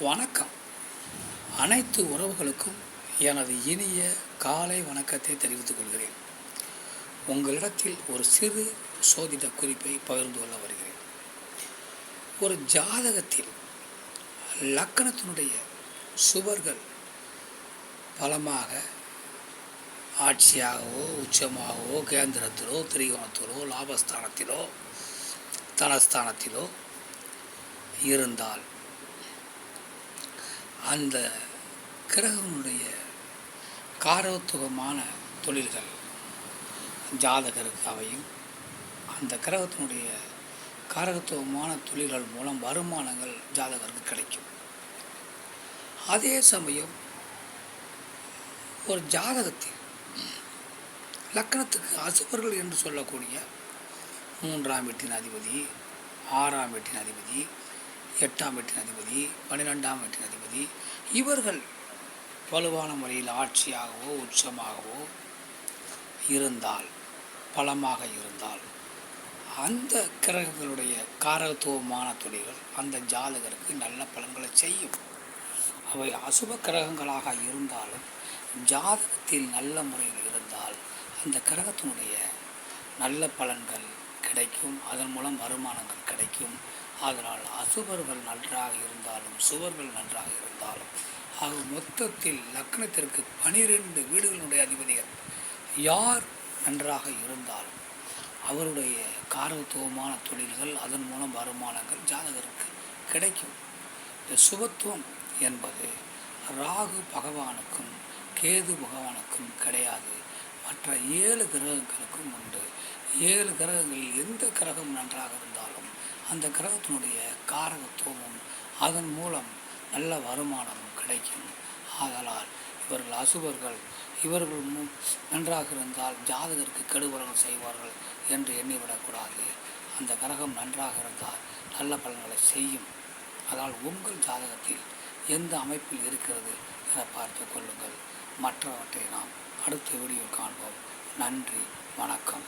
வணக்கம். அனைத்து உறவுகளுக்கும் எனது இனிய காலை வணக்கத்தை தெரிவித்துக் கொள்கிறேன். உங்களிடத்தில் ஒரு சிறு சோதிட குறிப்பை பகிர்ந்து கொள்ள வருகிறேன். ஒரு ஜாதகத்தில் லக்கணத்தினுடைய சுவர்கள் பலமாக ஆட்சியாகவோ உச்சமாகவோ கேந்திரத்திலோ திரிகோணத்திலோ லாபஸ்தானத்திலோ தனஸ்தானத்திலோ இருந்தால் அந்த கிரகனுடைய காரகத்துவமான தொழில்கள் ஜாதகருக்கு அமையும். அந்த கிரகத்தினுடைய காரகத்துவமான தொழில்கள் மூலம் வருமானங்கள் ஜாதகருக்கு கிடைக்கும். அதே சமயம் ஒரு ஜாதகத்தில் லக்கணத்துக்கு அசுபர்கள் என்று சொல்லக்கூடிய 3ஆம் வீட்டின் அதிபதி, 6ஆம் வீட்டின் அதிபதி, 8ஆம் வீட்டின் அதிபதி, 12ஆம் வீட்டின் அதிபதி, இவர்கள் வலுவான முறையில் ஆட்சியாகவோ உச்சமாகவோ இருந்தால், பலமாக இருந்தால், அந்த கிரகங்களுடைய காரகத்துவமான தொழில்கள் அந்த ஜாதகருக்கு நல்ல பலன்களை செய்யும். அவை அசுப கிரகங்களாக இருந்தாலும் ஜாதகத்தில் நல்ல முறையில் இருந்தால் அந்த கிரகத்தினுடைய நல்ல பலன்கள் கிடைக்கும். அதன் மூலம் வருமானங்கள் கிடைக்கும். அதனால் அசுபர்கள் நன்றாக இருந்தாலும் சுவர்கள் நன்றாக இருந்தாலும் ஆக மொத்தத்தில் லக்னத்திற்கு 12 வீடுகளுடைய அதிபதிகள் யார் நன்றாக இருந்தாலும் அவருடைய காரகத்துவமான தொழில்கள் அதன் மூலம் வருமானங்கள் ஜாதகருக்கு கிடைக்கும். இந்த சுபத்துவம் என்பது ராகு பகவானுக்கும் கேது பகவானுக்கும் கிடையாது. மற்ற 7 கிரகங்களுக்கும் உண்டு. 7 கிரகங்களில் எந்த கிரகம் நன்றாக இருந்தாலும் அந்த கிரகத்தினுடைய காரகத்துவமும் அதன் மூலம் நல்ல வருமானமும் கிடைக்கும். ஆதலால் இவர்கள் அசுபர்கள், இவர்கள் நன்றாக இருந்தால் ஜாதகருக்கு கெடுபலங்கள் செய்வார்கள் என்று எண்ணிவிடக்கூடாது. அந்த கிரகம் நன்றாக இருந்தால் நல்ல பலன்களை செய்யும். அதனால் உங்கள் ஜாதகத்தில் எந்த அமைப்பில் இருக்கிறது என பார்த்து கொள்ளுங்கள். மற்றவற்றை நாம் அடுத்த வீடியோ காண்போம். நன்றி, வணக்கம்.